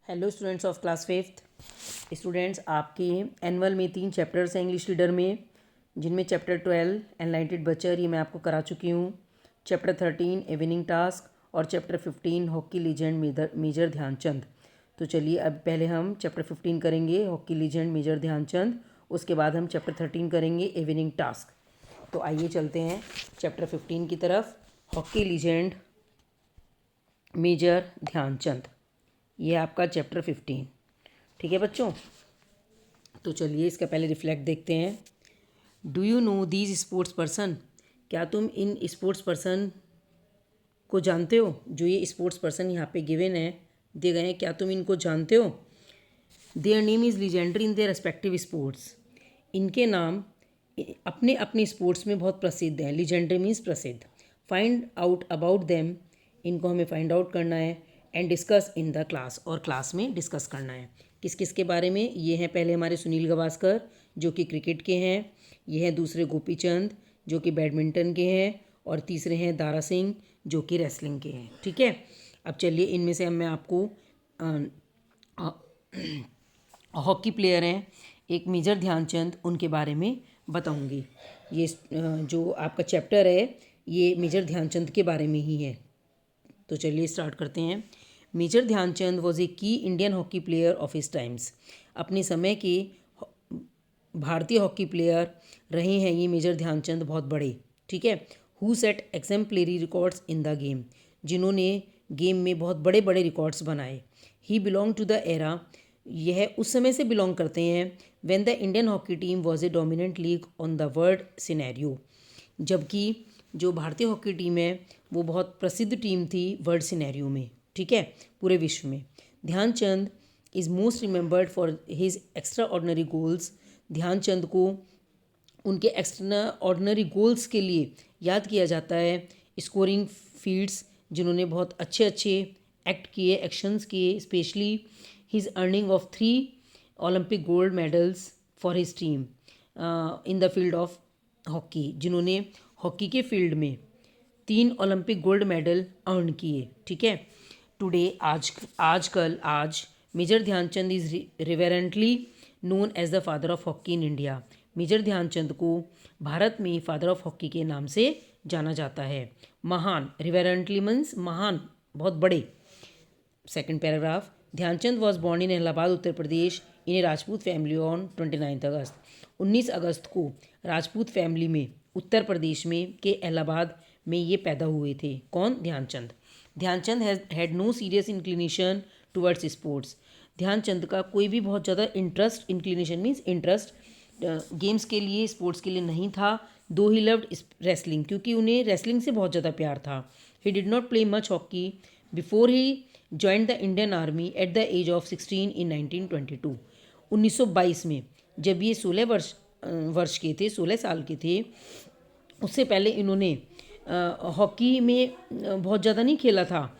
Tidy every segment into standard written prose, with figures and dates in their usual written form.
Hello students of class fifth. Students, आपके annual में 3 chapters हैं इंग्लिश रीडर में, जिनमें चैप्टर 12 एनलाइटेड बचर ये मैं आपको करा चुकी हूँ, चैप्टर 13 इवनिंग टास्क और chapter 15 hockey legend major Dhyan Chand. तो चलिए अब पहले हम चैप्टर 15 करेंगे हॉकी लीजेंड मेजर ध्यानचंद, उसके बाद हम चैप्टर 13 करेंगे इवनिंग टास्क। तो आइए चलते हैं चैप्टर 15 की तरफ, हॉकी लीजेंड मेजर ध्यानचंद। ये आपका चैप्टर 15, ठीक है बच्चों। तो चलिए इसका पहले रिफ्लेक्ट देखते हैं। Do you know these sports person? क्या तुम इन स्पोर्ट्स पर्सन को जानते हो? जो ये स्पोर्ट्स पर्सन यहाँ पे गिवन है, दिए गए हैं, क्या तुम इनको जानते हो? Their name is legendary in their respective sports. इनके नाम अपने अपने स्पोर्ट्स में बहुत प्रसिद्ध हैं। लीजेंडरी मीन्स प्रसिद्ध। फाइंड आउट अबाउट देम, इनको हमें फाइंड आउट करना है। And discuss in the class, और क्लास में डिस्कस करना है। किस किस के बारे में? ये हैं पहले हमारे सुनील गावस्कर जो कि क्रिकेट के हैं, ये हैं दूसरे गोपीचंद जो कि बैडमिंटन के हैं, और तीसरे हैं दारा सिंह जो कि रेसलिंग के हैं, ठीक है। अब चलिए इनमें से मैं आपको हॉकी प्लेयर हैं एक मेजर ध्यानचंद, उनके बारे में बताऊंगी। ये जो आपका चैप्टर है ये मेजर ध्यानचंद के बारे में ही है। तो चलिए स्टार्ट करते हैं। मेजर ध्यानचंद वॉज ए की Indian hockey player of his times. अपने समय के भारतीय हॉकी प्लेयर रहे हैं ये मेजर ध्यानचंद, बहुत बड़े, ठीक है। Who set exemplary records in the game, जिन्होंने गेम में बहुत बड़े बड़े रिकॉर्ड्स बनाए। ही बिलोंग टू द एरा, यह उस समय से बिलोंग करते हैं when the Indian hockey team was a dominant league on the world scenario, जबकि जो भारतीय हॉकी टीम है वो बहुत प्रसिद्ध टीम थी वर्ल्ड सिनेरियो में, ठीक है, पूरे विश्व में। Dhyan Chand is most remembered for his extraordinary goals. Dhyan Chand को उनके एक्स्ट्रा ऑर्डनरी गोल्स के लिए याद किया जाता है। स्कोरिंग फील्ड्स, जिन्होंने बहुत अच्छे अच्छे एक्ट किए, एक्शंस किए, specially his earning of 3 Olympic gold medals for his team in the field of hockey, जिन्होंने हॉकी के फील्ड में 3 ओलंपिक गोल्ड मेडल अर्न किए, ठीक है। टुडे, आज major Dhyanchand is reverently known as the father of hockey in India. Major Dhyanchand को भारत में father of hockey के नाम से जाना जाता है। महान, रिवेरेंटली मीन्स महान, बहुत बड़े। Second paragraph, Dhyan Chand was born in Allahabad Uttar Pradesh in a Rajput family on 29 August. 19 अगस्त को राजपूत फैमिली में उत्तर प्रदेश में के इलाहाबाद में ये पैदा हुए थे। कौन? Dhyan Chand. Dhyan Chand had no serious inclination towards sports. Dhyan Chand का कोई भी बहुत ज़्यादा interest, inclination means interest, games के लिए, स्पोर्ट्स के लिए नहीं था। दो ही लव्ड रेसलिंग, क्योंकि उन्हें रेसलिंग से बहुत ज़्यादा प्यार था। He did not play much hockey before he joined the Indian army at the age of 16 in 1922। 1922 में जब ये 16 वर्ष के थे, 16 साल के थे, उससे पहले इन्होंने हॉकी में बहुत ज़्यादा नहीं खेला था।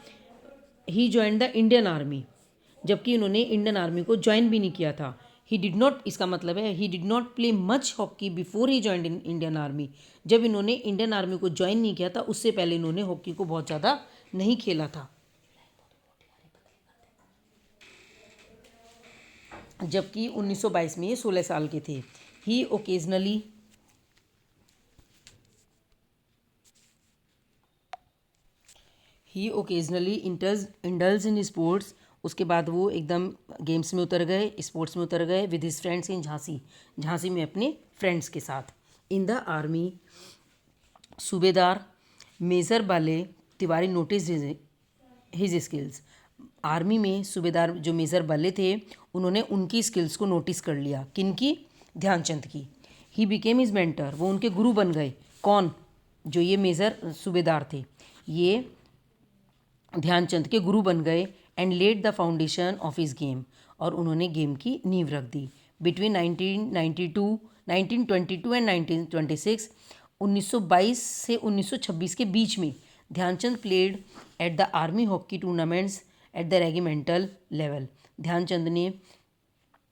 ही ज्वाइन द इंडियन आर्मी, जबकि इन्होंने इंडियन आर्मी को ज्वाइन भी नहीं किया था। ही डिड नॉट, इसका मतलब है ही did not play much hockey before he join in Indian army. जब इन्होंने इंडियन आर्मी को ज्वाइन नहीं किया था उससे पहले इन्होंने हॉकी को बहुत ज़्यादा नहीं खेला था। जबकि 1922 में ये 16 साल के थे। ही ओकेजनली इंडल्ज इन स्पोर्ट्स। उसके बाद वो एकदम गेम्स में उतर गए, स्पोर्ट्स में उतर गए। विद हिज फ्रेंड्स इन झांसी में अपने फ्रेंड्स के साथ। इन द आर्मी, सूबेदार मेजर बाले Tiwari notice his skills. Army में सूबेदार जो मेजर बाले थे उन्होंने उनकी स्किल्स को नोटिस कर लिया। किनकी? ध्यानचंद की। ही बिकेम हिज मेंटर, वो उनके गुरु बन गए। कौन? जो ये मेजर सूबेदार थे, ये ध्यानचंद के गुरु बन गए। And led the foundation of his game, और उन्होंने गेम की नींव रख दी। बिटवीन 1922 एंड 1926, 1922 से 1926 के बीच में Dhyanchand played at the army hockey tournaments at the regimental level. Dhyanchand ने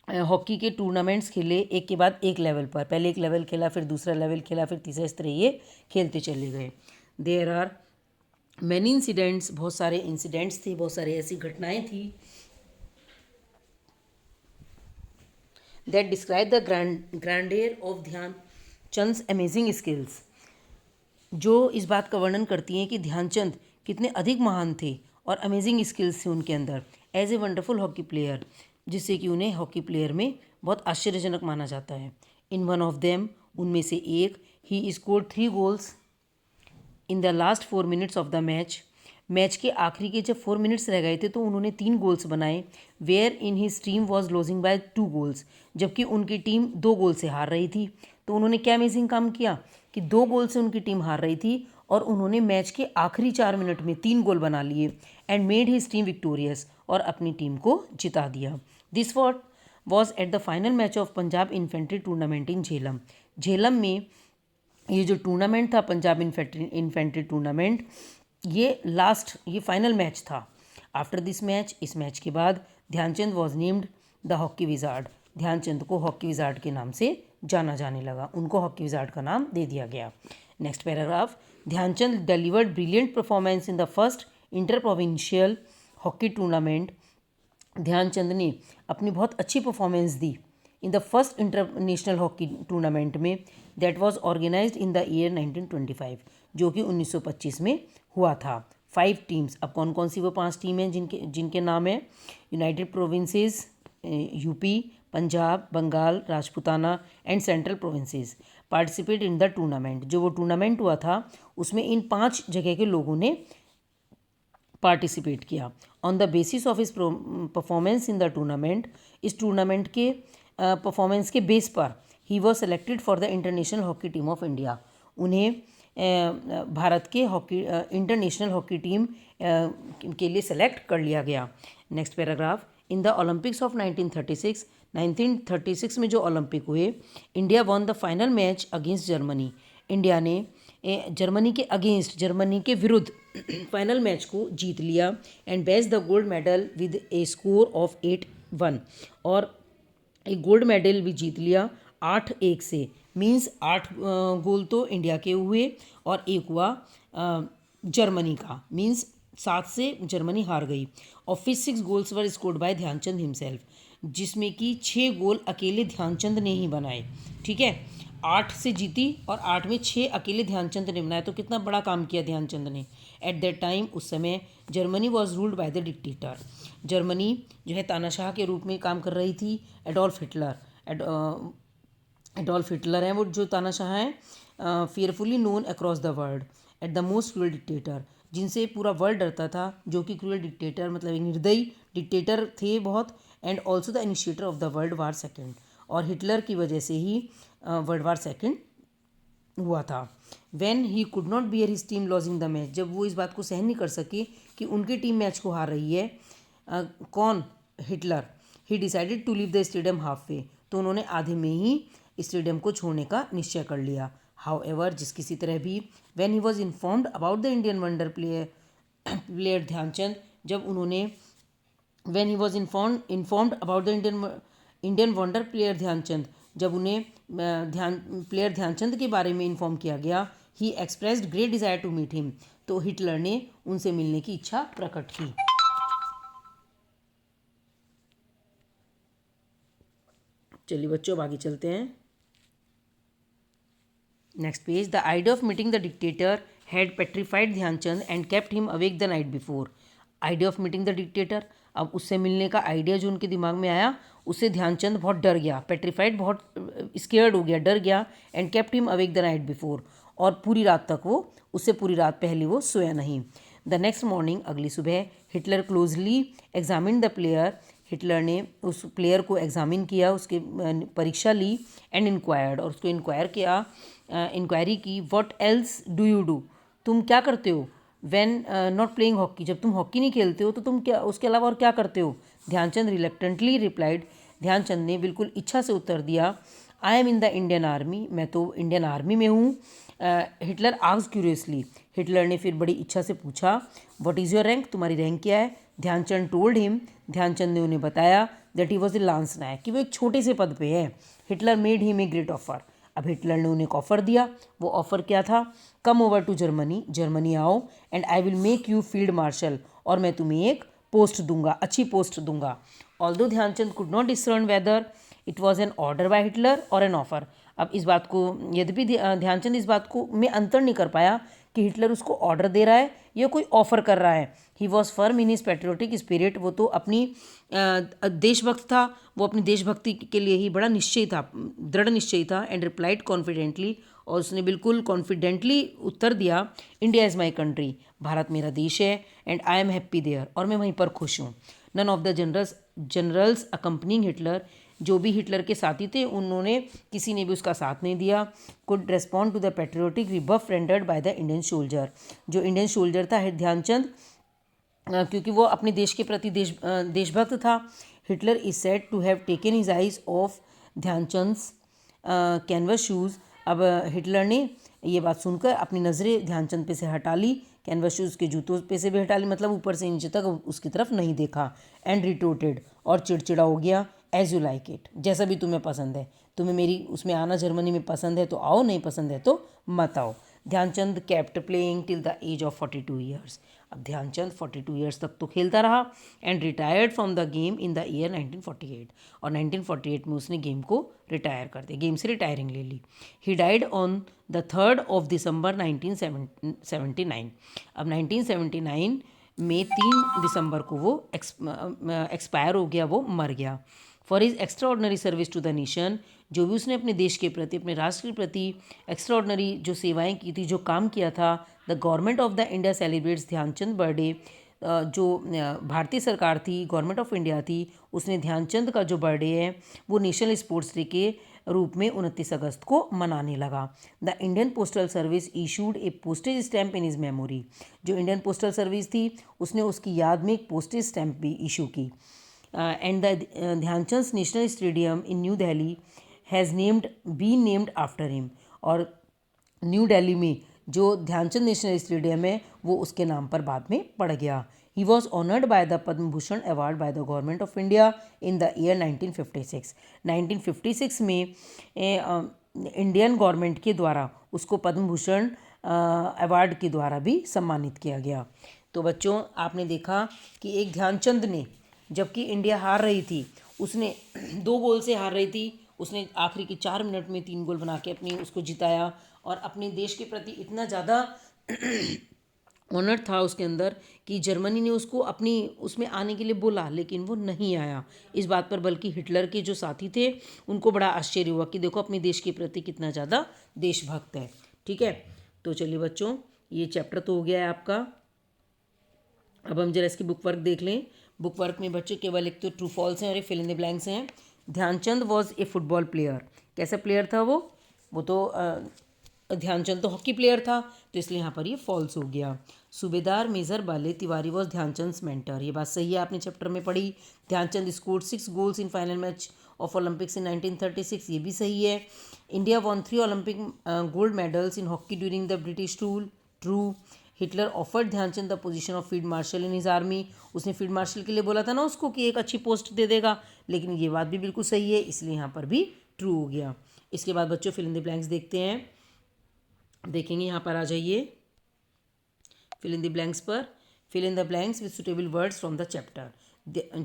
हॉकी के टूर्नामेंट्स खेले एक के बाद एक लेवल पर। पहले एक लेवल खेला, फिर दूसरा लेवल खेला, फिर तीसरा, इस तरह ये खेलते चले गए। देयर आर मैनी इंसिडेंट्स, बहुत सारे इंसिडेंट्स थे, बहुत सारे ऐसी घटनाएं थी that describe the grandeur of Dhyanchand's amazing skills, जो इस बात का वर्णन करती हैं कि ध्यानचंद कितने अधिक महान थे और अमेजिंग स्किल्स थे उनके अंदर as a wonderful hockey player, जिससे कि उन्हें हॉकी प्लेयर में बहुत आश्चर्यजनक माना जाता है। इन वन ऑफ देम, उनमें से एक, he scored 3 goals in the last 4 minutes of the match. Match के आखिरी के जब 4 मिनट्स रह गए थे तो उन्होंने 3 गोल्स बनाए। Where in his team was losing by 2 goals, जबकि उनकी टीम 2 गोल से हार रही थी। तो उन्होंने क्या अमेजिंग काम किया कि 2 गोल से उनकी टीम हार रही थी और उन्होंने मैच के आखिरी 4 मिनट में 3 गोल बना लिए and made his team victorious, और अपनी टीम को जिता दिया। This was at the final match of Punjab infantry tournament in Jhelum. Jhelum में ये जो टूर्नामेंट था पंजाब इन्फेंट्री टूर्नामेंट, ये फाइनल मैच था। आफ्टर दिस मैच, इस मैच के बाद Dhyan Chand was named the hockey wizard. Dhyan Chand को हॉकी विजार्ड के नाम से जाना जाने लगा, उनको हॉकी विजार्ड का नाम दे दिया गया। Next paragraph, Dhyanchand delivered brilliant performance in the first inter provincial hockey tournament. Dhyanchand ने अपनी बहुत अच्छी परफॉर्मेंस दी in the first international hockey tournament में, that was organised in the year 1925, जो कि 1925 में हुआ था। 5 टीम्स, अब कौन कौन सी वो 5 टीम हैं जिनके नाम है, United Provinces UP, Punjab, Bengal, Rajputana and Central Provinces participate in the tournament. जो वो टूर्नामेंट हुआ था उसमें इन 5 जगह के लोगों ने पार्टिसिपेट किया। ऑन द बेसिस ऑफ इस परफॉर्मेंस इन द टूर्नामेंट, इस टूर्नामेंट के परफॉर्मेंस के बेस पर he was selected for the international hockey team of India. उन्हें भारत के इंटरनेशनल हॉकी टीम के लिए सेलेक्ट कर लिया गया। Next paragraph, in the Olympics of 1936 में जो ओलंपिक हुए, India won the final match against Germany. India ने जर्मनी के विरुद्ध फाइनल मैच को जीत लिया and best the gold medal with A score of 8-1, और एक गोल्ड मेडल भी जीत लिया 8-1 से। मीन्स 8 गोल तो इंडिया के हुए और एक हुआ जर्मनी का, मीन्स 7 से जर्मनी हार गई। और फिर 6 goals were scored by Dhyan Chand himself, जिसमें कि 6 गोल अकेले ध्यानचंद ने ही बनाए। ठीक है, 8 से जीती और 8 में 6 अकेले ध्यानचंद ने बनाए, तो कितना बड़ा काम किया ध्यानचंद ने। एट दैट टाइम, उस समय Germany was ruled by the dictator. Germany जो है तानाशाह के रूप में काम कर रही थी। एडोल्फ हिटलर हैं वो जो तानाशाह हैं, fearfully known across the world at the most cruel dictator, जिनसे पूरा वर्ल्ड डरता था, जो कि क्रूअल डिक्टेटर मतलब एक निर्दयी डिक्टेटर थे बहुत, and also the initiator of the world war second, और हिटलर की वजह से ही वर्ल्ड वार सेकेंड हुआ था। When he could not bear his team lodging the match, जब वो इस बात को सहन नहीं कर सके कि उनकी टीम मैच को हार रही है, कौन, Hitler, he decided to leave the stadium halfway, तो उन्होंने आधे में ही स्टेडियम को छोड़ने का निश्चय कर लिया। हाउएवर, जिस किसी तरह भी, when he was informed about the Indian wonder player Dhyan Chand, जब उन्होंने when he was informed about the Indian wonder player Dhyan Chand, जब उन्हें प्लेयर ध्यानचंद के बारे में इन्फॉर्म किया गया, he expressed great desire to meet him, तो हिटलर ने उनसे मिलने की इच्छा प्रकट की। चलिए बच्चों, आगे चलते हैं। Next page, the idea of meeting the dictator had petrified Dhyan Chand and kept him awake the night before. Idea of meeting the dictator, अब उससे मिलने का आइडिया जो उनके दिमाग में आया, उससे ध्यानचंद बहुत डर गया, पेट्रीफाइड बहुत स्केयर्ड हो गया, डर गया, and kept him awake the night before, और पूरी रात पहले वो सोया नहीं। द नेक्स्ट मॉर्निंग, अगली सुबह, Hitler closely examine the player, Hitler ने उस प्लेयर को एग्जामिन किया, उसकी परीक्षा ली, एंड इंक्वायर्ड, और उसको इंक्वायरी की, what else do you do, तुम क्या करते हो, व्हेन नॉट प्लेइंग हॉकी, जब तुम हॉकी नहीं खेलते हो तो तुम क्या उसके अलावा और क्या करते हो। ध्यानचंद रिलेक्टेंटली रिप्लाइड, ध्यानचंद ने बिल्कुल इच्छा से उत्तर दिया, I am in the Indian army, मैं तो इंडियन आर्मी में हूँ। हिटलर आस्क्ड क्यूरियसली, हिटलर ने फिर बड़ी इच्छा से पूछा, व्हाट इज़ योर रैंक, तुम्हारी रैंक क्या है। ध्यानचंद टोल्ड हिम, ध्यानचंद ने उन्हें बताया, that he was a lance naik, कि वो एक छोटे से पद पे है। Hitler made him a great offer, अब हिटलर ने उन्हें एक ऑफ़र दिया। वो ऑफ़र क्या था, कम ओवर टू जर्मनी आओ, and I will make you field marshal, और मैं तुम्हें एक पोस्ट दूंगा, अच्छी पोस्ट दूंगा। Although Dhyan Chand could not discern whether it was an order by Hitler और एन ऑफर। अब इस बात को यद्यपि ध्यानचंद इस बात को में अंतर नहीं कर पाया कि हिटलर उसको ऑर्डर दे रहा है या कोई ऑफर कर रहा है। He was firm in his patriotic spirit, वो तो अपनी देशभक्त था, वो अपनी देशभक्ति के लिए ही बड़ा निश्चय था, दृढ़ निश्चय था। एंड रिप्लाइड कॉन्फिडेंटली, और उसने बिल्कुल कॉन्फिडेंटली उत्तर दिया, India is my country, Bharat मेरा देश है, and I am happy there, और मैं वहीं पर खुश हूँ। None of the generals accompanying Hitler, जो भी हिटलर के साथी थे उन्होंने किसी ने भी उसका साथ नहीं दिया। Could respond to the patriotic rebuff rendered by the Indian soldier, जो इंडियन सोल्जर था ध्यानचंद, क्योंकि वो अपने देश के प्रति देशभक्त था। Hitler is said to have taken his eyes off Dhyanchand's canvas shoes. अब हिटलर ने ये बात सुनकर अपनी नज़रें ध्यानचंद पे से हटा ली, कैनवस शूज़ के जूतों पे से भी हटा ली, मतलब ऊपर से नीचे तक उसकी तरफ नहीं देखा। एंड रिटोर्टेड, और चिड़चिड़ा हो गया, एज यू लाइक इट, जैसा भी तुम्हें पसंद है, तुम्हें मेरी उसमें आना जर्मनी में पसंद है तो आओ, नहीं पसंद है तो मत आओ। Dhyan Chand kept playing till the age of 42 years. अब ध्यानचंद 42 ईयर्स तक तो खेलता रहा। And retired from the game in the year 1948, और 1948 में उसने गेम को रिटायर कर दिया, गेम से रिटायरिंग ले ली। He died on the 3rd of December 1979। अब 1979 में 3 दिसंबर को वो एक्सपायर हो गया, वो मर गया। For his extraordinary service to the nation, जो भी उसने अपने देश के प्रति, अपने राष्ट्र के प्रति एक्स्ट्रा ऑर्डनरी जो सेवाएं की थी, जो काम किया था। The government of the India celebrates Dhyan Chand birthday, जो भारतीय सरकार थी, गवर्नमेंट ऑफ इंडिया थी, उसने ध्यानचंद का जो बर्थडे है वो नेशनल स्पोर्ट्स डे के रूप में 29 अगस्त को मनाने लगा। The Indian postal service issued a postage stamp in his memory, जो इंडियन पोस्टल सर्विस थी उसने उसकी याद में एक पोस्टेज स्टैम्प भी इशू की। And the Dhyan Chand national stadium in New Delhi has been named after him, और न्यू दिल्ली में जो ध्यानचंद नेशनल स्टेडियम है वो उसके नाम पर बाद में पड़ गया। He was honoured by the Padma Bhushan award by the government of India in the year 1956। 1956 में इंडियन गवर्नमेंट के द्वारा उसको पद्म भूषण अवार्ड के द्वारा भी सम्मानित किया गया। तो बच्चों, आपने देखा कि एक ध्यानचंद ने, जबकि इंडिया हार रही थी, उसने 2 गोल से हार रही थी, उसने आखिरी के 4 मिनट में 3 गोल बना के अपनी उसको जिताया, और अपने देश के प्रति इतना ज़्यादा ऑनर था उसके अंदर कि जर्मनी ने उसको अपनी उसमें आने के लिए बोला, लेकिन वो नहीं आया। इस बात पर बल्कि हिटलर के जो साथी थे उनको बड़ा आश्चर्य हुआ कि देखो अपने देश के प्रति कितना ज़्यादा देशभक्त है। ठीक है, तो चलिए बच्चों, ये चैप्टर तो हो गया है आपका। अब हम जरा इसकी बुक वर्क देख लें। बुक वर्क में बच्चों केवल एक तो ट्रू फॉल्स हैं और एक फिल इन द ब्लैंक्स हैं। Dhyan Chand was a football player, कैसा प्लेयर था वो तो ध्यानचंद तो हॉकी प्लेयर था, तो इसलिए यहाँ पर ये फॉल्स हो गया। सूबेदार मेजर बाले तिवारी वॉज ध्यानचंद मेंटर, ये बात सही है, आपने चैप्टर में पढ़ी। Dhyan Chand scored 6 goals in final match of Olympics in 1936, ये भी सही है। India won 3 Olympic gold medals in hockey during the British rule, true. Hitler offered Dhyan Chand the position of field marshal in his army, उसने field marshal के लिए बोला था ना उसको कि एक अच्छी पोस्ट दे देगा, लेकिन ये बात भी बिल्कुल सही है, इसलिए यहाँ पर भी ट्रू हो गया। इसके बाद बच्चों फिल इन द ब्लैंक्स देखते हैं, देखेंगे यहाँ पर आ जाइए फिल इन द ब्लैंक्स पर। Fill in the blanks with suitable words from the chapter.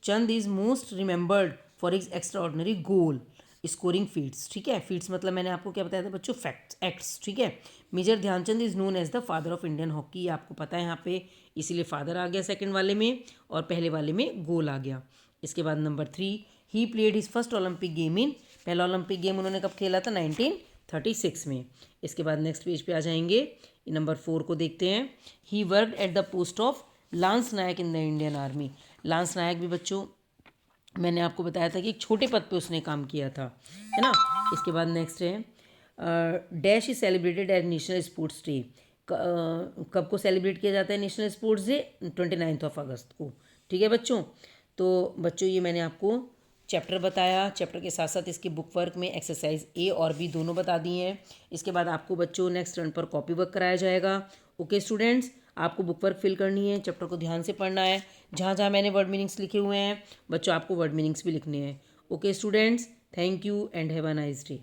Chand is most remembered for his extraordinary goal scoring feats. ठीक है, फीट्स मतलब मैंने आपको क्या बताया था बच्चों, फैक्ट्स, एक्ट्स। ठीक है, major Dhyanchand is known as the father of Indian hockey, आपको पता है यहाँ पे, इसीलिए फादर आ गया सेकंड वाले में, और पहले वाले में गोल आ गया। इसके बाद number 3, he played his first Olympic game in, पहला ओलंपिक गेम उन्होंने कब खेला था, 1936 में। इसके बाद नेक्स्ट पेज पे आ जाएंगे, नंबर 4 को देखते हैं। He worked at the post of lance naik in the Indian army. Lance naik भी बच्चों मैंने आपको बताया था कि एक छोटे पद पे उसने काम किया था, है ना। इसके बाद नेक्स्ट है dash is celebrated as national sports day, कब को सेलिब्रेट किया जाता है नेशनल स्पोर्ट्स डे, 29 अगस्त को। ठीक है बच्चों, तो बच्चों ये मैंने आपको चैप्टर बताया, चैप्टर के साथ साथ इसकी बुक वर्क में एक्सरसाइज ए और बी दोनों बता दिए हैं। इसके बाद आपको बच्चों नेक्स्ट टर्न पर कॉपी वर्क कराया जाएगा। ओके स्टूडेंट्स, आपको बुक वर्क फिल करनी है, चैप्टर को ध्यान से पढ़ना है, जहाँ जहाँ मैंने वर्ड मीनिंग्स लिखे हुए हैं बच्चों आपको वर्ड मीनिंग्स भी लिखने हैं। Okay students, thank you and have a nice day.